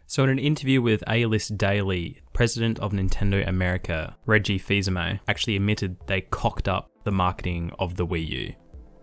So in an interview with A-List Daily, president of Nintendo America, Reggie Fils-Aimé, actually admitted they cocked up the marketing of the Wii U.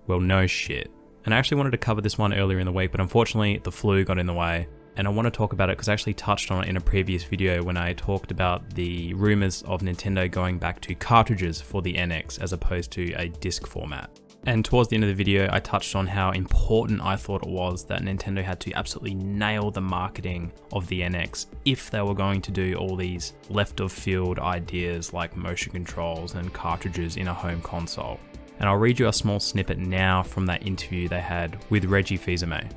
Well, no shit. And I actually wanted to cover this one earlier in the week, but unfortunately the flu got in the way. And I want to talk about it because I actually touched on it in a previous video when I talked about the rumors of Nintendo going back to cartridges for the NX as opposed to a disc format. And towards the end of the video, I touched on how important I thought it was that Nintendo had to absolutely nail the marketing of the NX if they were going to do all these left of field ideas like motion controls and cartridges in a home console. And I'll read you a small snippet now from that interview they had with Reggie Fils-Aimé.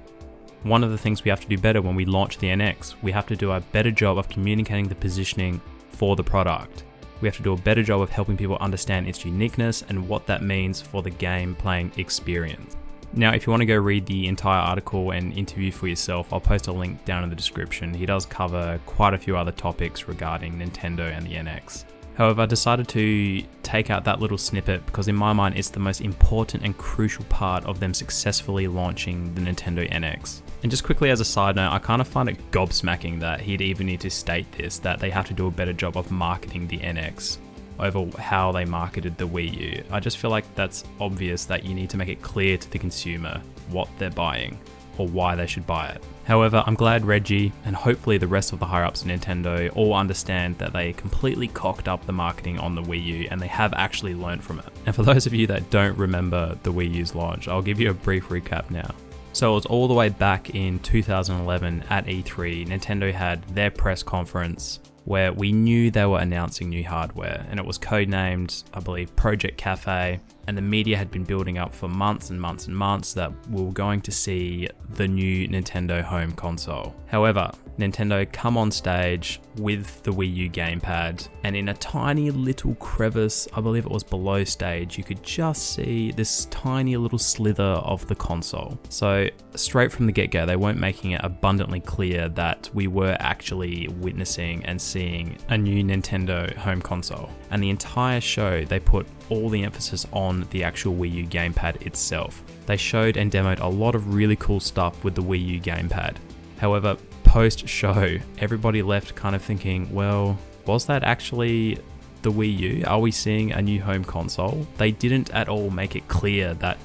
One of the things we have to do better when we launch the NX, we have to do a better job of communicating the positioning for the product. We have to do a better job of helping people understand its uniqueness and what that means for the game playing experience. Now, if you want to go read the entire article and interview for yourself, I'll post a link down in the description. He does cover quite a few other topics regarding Nintendo and the NX. However, I decided to take out that little snippet because in my mind it's the most important and crucial part of them successfully launching the Nintendo NX. And just quickly as a side note, I kind of find it gobsmacking that he'd even need to state this, that they have to do a better job of marketing the NX over how they marketed the Wii U. I just feel like that's obvious that you need to make it clear to the consumer what they're buying or why they should buy it. However, I'm glad Reggie and hopefully the rest of the higher ups at Nintendo all understand that they completely cocked up the marketing on the Wii U and they have actually learned from it. And for those of you that don't remember the Wii U's launch, I'll give you a brief recap now. So it was all the way back in 2011 at E3, Nintendo had their press conference where we knew they were announcing new hardware, and it was codenamed, I believe, Project Cafe, and the media had been building up for months and months and months that we were going to see the new Nintendo home console. However, Nintendo come on stage with the Wii U gamepad, and in a tiny little crevice, I believe it was below stage, you could just see this tiny little slither of the console. So straight from the get-go, they weren't making it abundantly clear that we were actually witnessing and seeing a new Nintendo home console. And the entire show, they put all the emphasis on the actual Wii U gamepad itself. They showed and demoed a lot of really cool stuff with the Wii U gamepad. However, post-show, everybody left kind of thinking, well, was that actually the Wii U? Are we seeing a new home console? They didn't at all make it clear that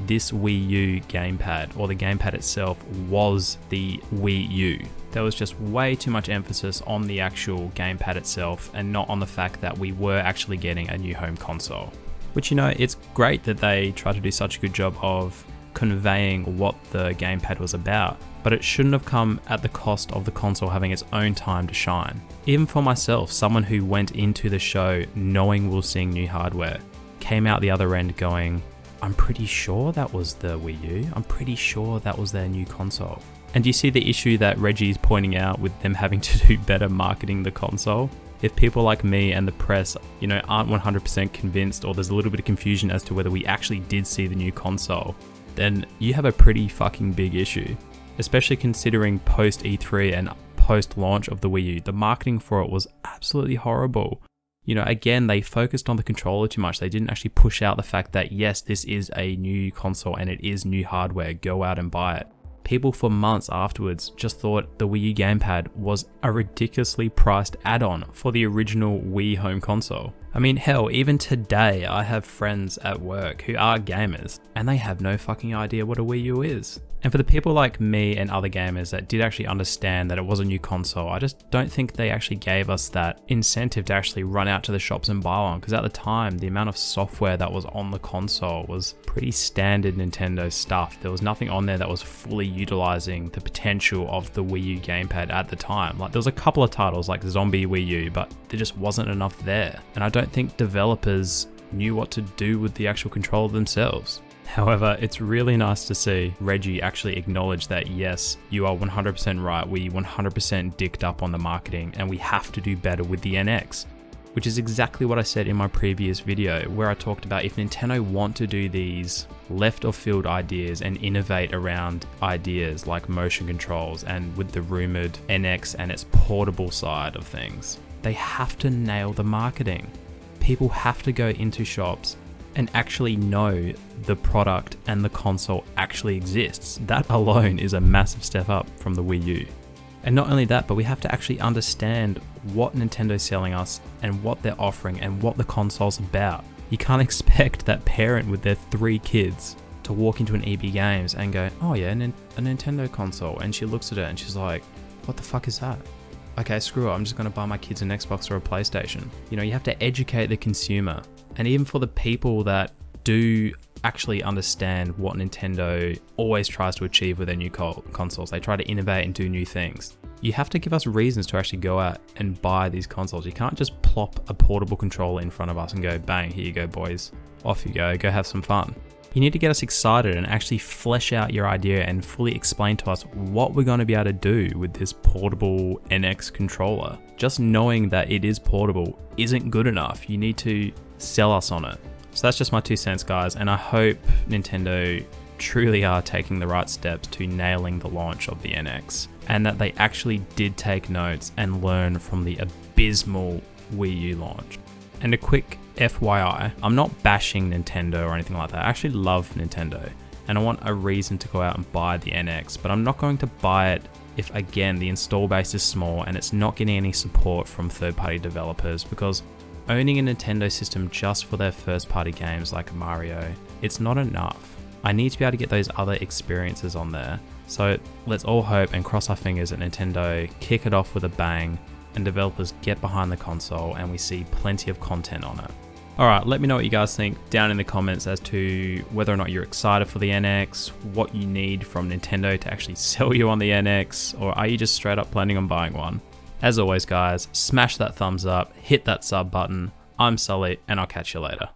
this Wii U gamepad, or the gamepad itself, was the Wii U. There was just way too much emphasis on the actual gamepad itself and not on the fact that we were actually getting a new home console. Which, you know, it's great that they try to do such a good job of conveying what the gamepad was about, but it shouldn't have come at the cost of the console having its own time to shine. Even for myself, someone who went into the show knowing we were seeing new hardware, came out the other end going, I'm pretty sure that was the Wii U. I'm pretty sure that was their new console. And do you see the issue that Reggie's pointing out with them having to do better marketing the console? If people like me and the press, aren't 100% convinced, or there's a little bit of confusion as to whether we actually did see the new console, then you have a pretty fucking big issue. Especially considering post E3 and post launch of the Wii U, the marketing for it was absolutely horrible. Again, they focused on the controller too much. They didn't actually push out the fact that yes, this is a new console and it is new hardware, go out and buy it. People for months afterwards just thought the Wii U gamepad was a ridiculously priced add-on for the original Wii home console. I mean, hell, even today I have friends at work who are gamers and they have no fucking idea what a Wii U is. And for the people like me and other gamers that did actually understand that it was a new console, I just don't think they actually gave us that incentive to actually run out to the shops and buy one, because at the time, the amount of software that was on the console was pretty standard Nintendo stuff. There was nothing on there that was fully utilizing the potential of the Wii U gamepad at the time. Like, there was a couple of titles like Zombie Wii U, but there just wasn't enough there. And I don't think developers knew what to do with the actual controller themselves. However, it's really nice to see Reggie actually acknowledge that yes, you are 100% right, we 100% dicked up on the marketing and we have to do better with the NX. Which is exactly what I said in my previous video where I talked about if Nintendo want to do these left of field ideas and innovate around ideas like motion controls and with the rumored NX and its portable side of things, they have to nail the marketing. People have to go into shops and actually know the product and the console actually exists. That alone is a massive step up from the Wii U. And not only that, but we have to actually understand what Nintendo's selling us and what they're offering and what the console's about. You can't expect that parent with their 3 kids to walk into an EB Games and go, oh yeah, a Nintendo console. And she looks at it and she's like, what the fuck is that? Okay, screw it, I'm just gonna buy my kids an Xbox or a PlayStation. You know, you have to educate the consumer. And even for the people that do actually understand what Nintendo always tries to achieve with their new consoles, they try to innovate and do new things. You have to give us reasons to actually go out and buy these consoles. You can't just plop a portable controller in front of us and go, bang, here you go boys, off you go have some fun. You need to get us excited and actually flesh out your idea and fully explain to us what we're going to be able to do with this portable NX controller. Just knowing that it is portable isn't good enough. You need to sell us on it. So that's just my 2 cents, guys, and I hope Nintendo truly are taking the right steps to nailing the launch of the NX, and that they actually did take notes and learn from the abysmal Wii U launch. And a quick FYI, I'm not bashing Nintendo or anything like that. I actually love Nintendo, and I want a reason to go out and buy the NX, but I'm not going to buy it if, again, the install base is small and it's not getting any support from third-party developers, because owning a Nintendo system just for their first-party games like Mario, it's not enough. I need to be able to get those other experiences on there. So let's all hope and cross our fingers that Nintendo kick it off with a bang and developers get behind the console and we see plenty of content on it. Alright, let me know what you guys think down in the comments as to whether or not you're excited for the NX, what you need from Nintendo to actually sell you on the NX, or are you just straight up planning on buying one? As always guys, smash that thumbs up, hit that sub button. I'm Sully, and I'll catch you later.